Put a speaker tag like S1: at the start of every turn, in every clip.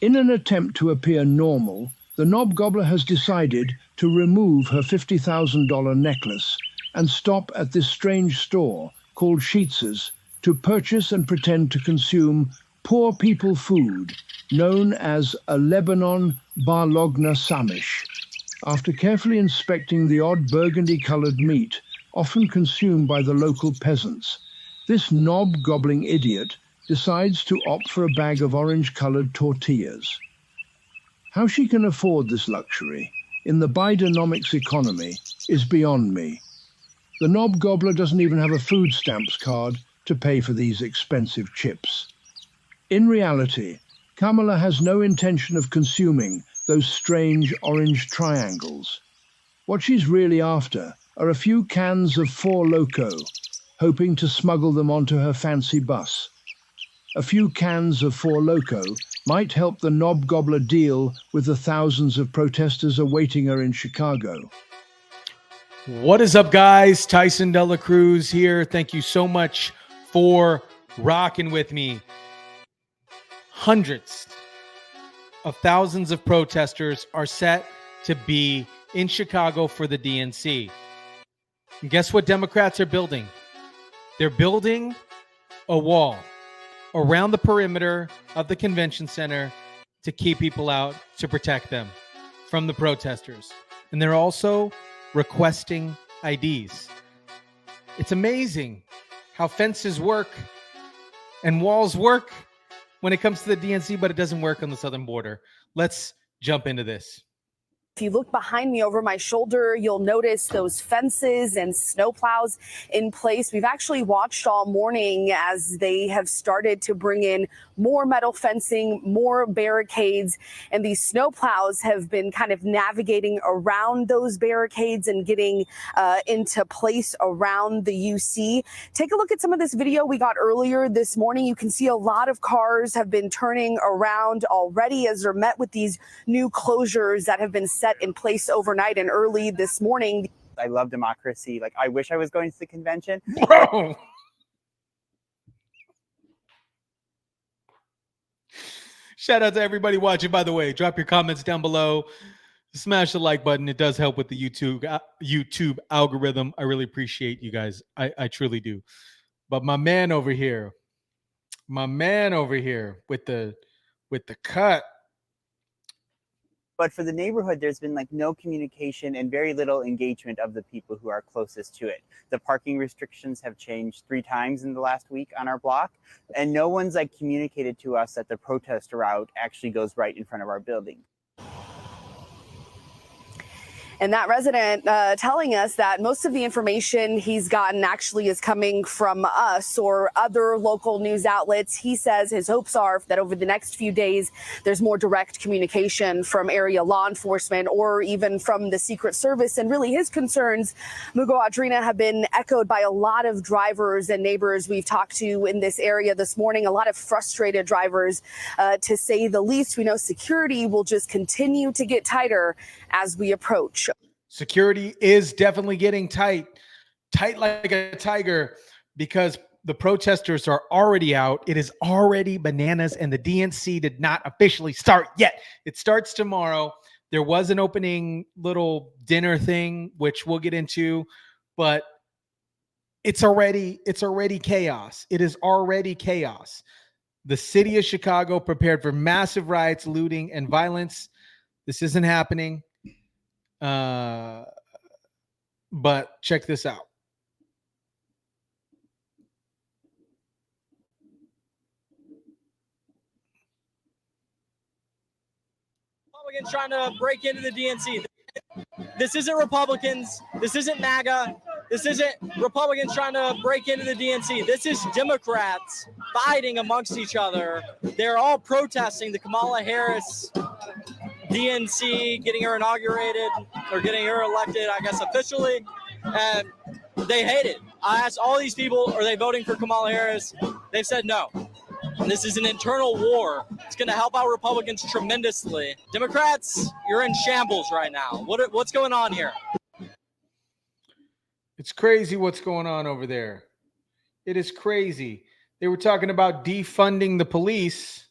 S1: In an attempt to appear normal, the knob gobbler has decided to remove her $50,000 necklace and stop at this strange store called Sheetz's to purchase and pretend to consume poor people food known as a Lebanon Barlogna Samish. After carefully inspecting the odd burgundy-colored meat often consumed by the local peasants, this knob-gobbling idiot decides to opt for a bag of orange-colored tortillas. How she can afford this luxury in the Bidenomics economy is beyond me. The knob gobbler doesn't even have a food stamps card to pay for these expensive chips. In reality, Kamala has no intention of consuming those strange orange triangles. What she's really after are a few cans of Four Loko, hoping to smuggle them onto her fancy bus. A few cans of Four Loko might help the knob gobbler deal with the thousands of protesters awaiting her in Chicago.
S2: What is up, guys? Tyson Dela Cruz here. Thank you so much for rocking with me. Hundreds of thousands of protesters are set to be in Chicago for the DNC. And guess what Democrats are building? They're building a wall around the perimeter of the convention center to keep people out, to protect them from the protesters. And they're also requesting IDs. It's amazing how fences work and walls work when it comes to the DNC, but it doesn't work on the southern border. Let's jump into this.
S3: If you look behind me over my shoulder, you'll notice those fences and snowplows in place. We've actually watched all morning as they have started to bring in more metal fencing, more barricades, and these snowplows have been kind of navigating around those barricades and getting into place around the UC. Take a look at some of this video we got earlier this morning. You can see a lot of cars have been turning around already as they're met with these new closures that have been set in place overnight and early this morning.
S4: I love democracy. Like, I wish I was going to the convention.
S2: Bro! Shout out to everybody watching, by the way. Drop your comments down below. Smash the like button. It does help with the YouTube algorithm. I really appreciate you guys. I truly do. But my man over here with the cut.
S4: But for the neighborhood, there's been like no communication and very little engagement of the people who are closest to it. The parking restrictions have changed 3 times in the last week on our block, and no one's like communicated to us that the protest route actually goes right in front of our building.
S3: And that resident telling us that most of the information he's gotten actually is coming from us or other local news outlets. He says his hopes are that over the next few days, there's more direct communication from area law enforcement or even from the Secret Service. And really his concerns, Mugo Adrina, have been echoed by a lot of drivers and neighbors we've talked to in this area this morning. A lot of frustrated drivers, to say the least. We know security will just continue to get tighter as we approach.
S2: Security is definitely getting tight like a tiger, because the protesters are already out. It is already bananas, and the DNC did not officially start yet. It starts tomorrow. There was an opening little dinner thing, which we'll get into, but it's already chaos. It is already chaos. The city of Chicago prepared for massive riots, looting, and violence. This isn't happening. But check this out.
S5: Republicans trying to break into the DNC. This isn't Republicans. This isn't MAGA. This isn't Republicans trying to break into the DNC. This is Democrats fighting amongst each other. They're all protesting the Kamala Harris DNC, getting her inaugurated or getting her elected, I guess, officially. And they hate it. I asked all these people, are they voting for Kamala Harris? They've said no. And this is an internal war. It's going to help out Republicans tremendously. Democrats, you're in shambles right now. What's going on here?
S2: It's crazy what's going on over there. It is crazy. They were talking about defunding the police,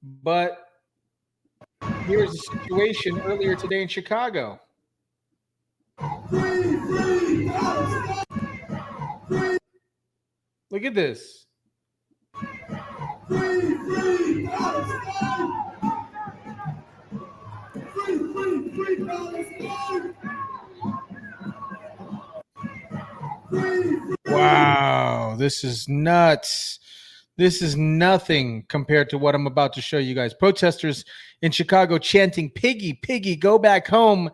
S2: but Here's the situation earlier today in Chicago. Look at this. Wow, this is nuts. This is nothing compared to what I'm about to show you guys. Protesters in Chicago chanting, "Piggy, piggy, go back home,"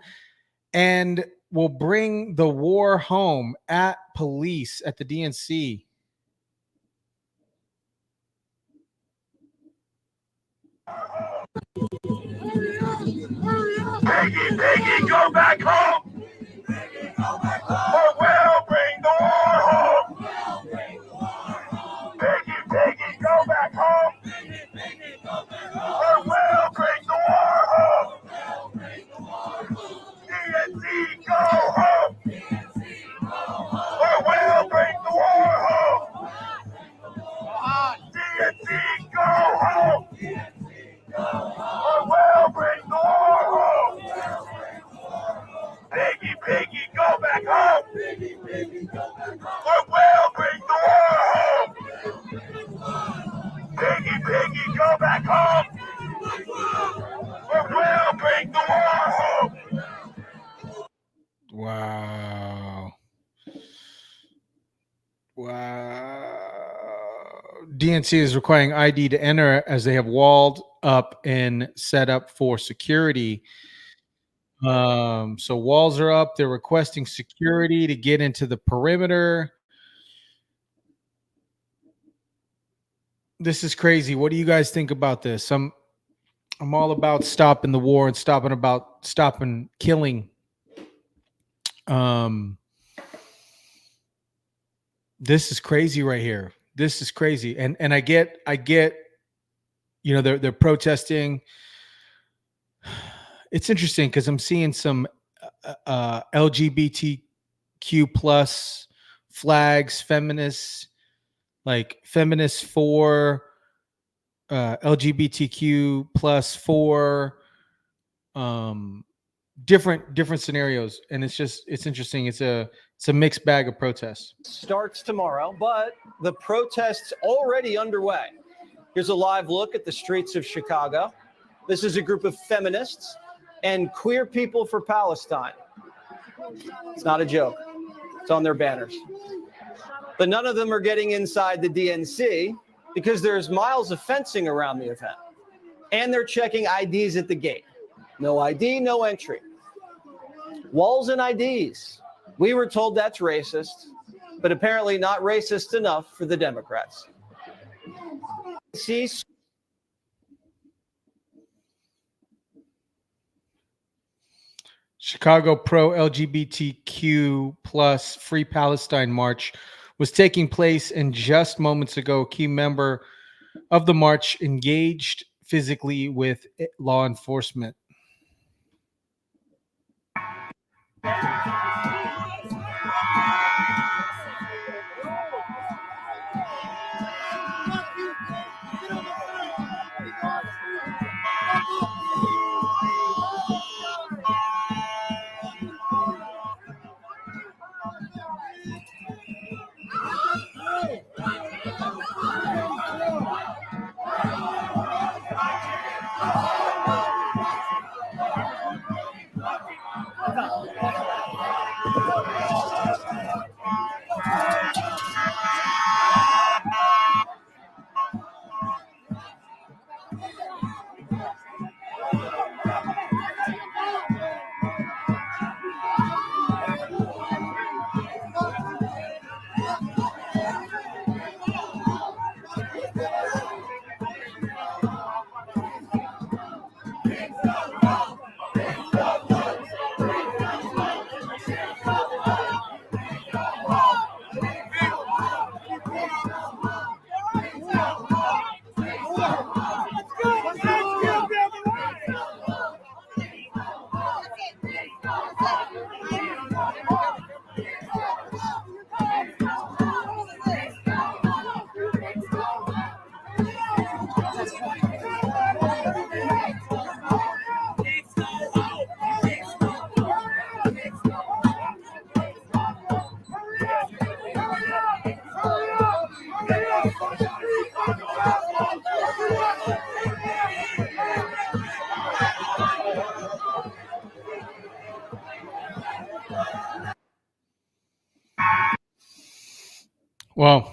S2: and will bring the war home at police at the DNC.
S6: Piggy, piggy, go back home! Or we'll bring the war home! Piggy, piggy, go back home! Or we'll bring the war home! DNC, go home! Or we'll bring the war home! DNC, go home! Or we'll bring the war home! Piggy, piggy, go back home! Or we'll bring the war home! Piggy, piggy, go back home! Or we'll bring the war home!
S2: Wow. Wow. DNC is requiring ID to enter as they have walled up and set up for security. So walls are up. They're requesting security to get into the perimeter. This is crazy. What do you guys think about this? I'm all about stopping the war and stopping killing. This is crazy right here. This is crazy. And I get, you know, they're protesting. It's interesting because I'm seeing some LGBTQ plus flags, feminists, like feminists for LGBTQ plus for different scenarios, and it's interesting. It's a mixed bag of protests.
S7: Starts tomorrow, but the protests already underway. Here's a live look at the streets of Chicago. This is a group of feminists and queer people for Palestine. It's not a joke. It's on their banners. But none of them are getting inside the DNC because there's miles of fencing around the event. And they're checking IDs at the gate. No ID, no entry. Walls and IDs. We were told that's racist, but apparently not racist enough for the Democrats.
S2: Chicago pro LGBTQ plus Free Palestine march was taking place, and just moments ago, a key member of the march engaged physically with law enforcement. Well,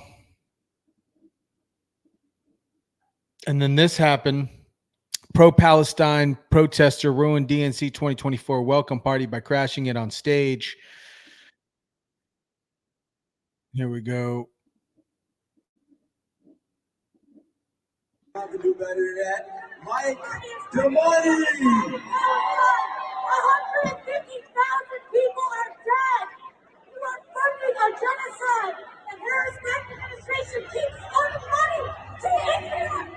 S2: and then this happened. Pro-Palestine protester ruined DNC 2024 welcome party by crashing it on stage. Here we go.
S6: Have to do better than that. Mike, the money!
S8: 150,000 people are dead. You are funding a genocide. The Harris-Biden administration keeps owing money to Israel.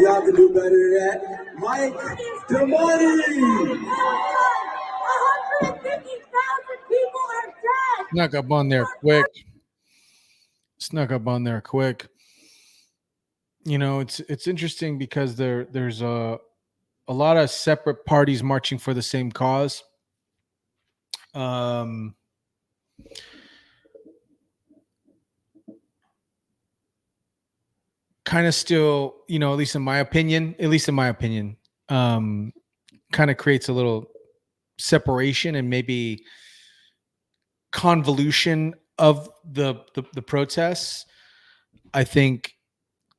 S6: Y'all can do better than that. Mike, the money!
S8: 150,000 people are dead.
S2: Snuck up on there quick. You know, it's interesting because there's a lot of separate parties marching for the same cause. Kind of still, you know, at least in my opinion, kind of creates a little separation and maybe convolution of the protests. I think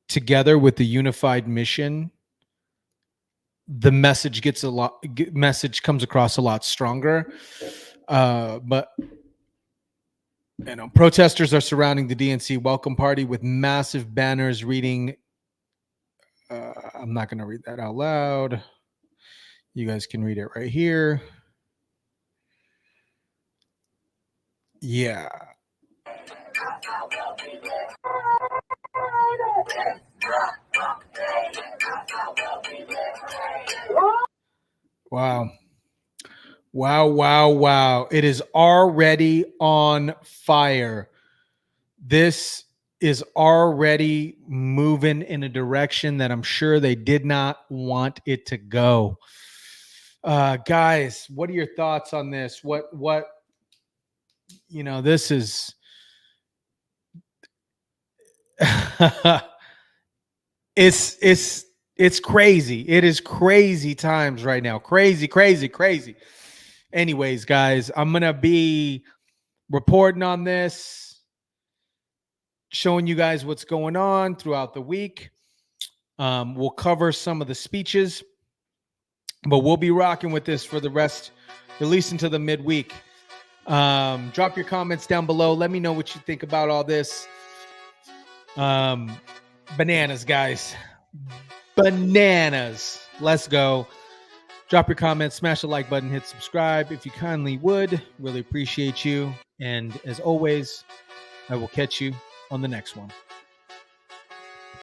S2: together with the unified mission, the message comes across a lot stronger. But you know, protesters are surrounding the DNC welcome party with massive banners reading. I'm not going to read that out loud. You guys can read it right here. Yeah. Wow. It is already on fire. This is already moving in a direction that I'm sure they did not want it to go. Guys, what are your thoughts on this? What, you know, this is, it's crazy. It is crazy times right now. Crazy. Anyways, guys, I'm going to be reporting on this, showing you guys what's going on throughout the week. We'll cover some of the speeches, but we'll be rocking with this for the rest, at least until the midweek. Drop your comments down below. Let me know what you think about all this. Bananas, guys. Bananas. Let's go. Drop your comments, smash the like button, hit subscribe if you kindly would. Really appreciate you. And as always, I will catch you on the next one.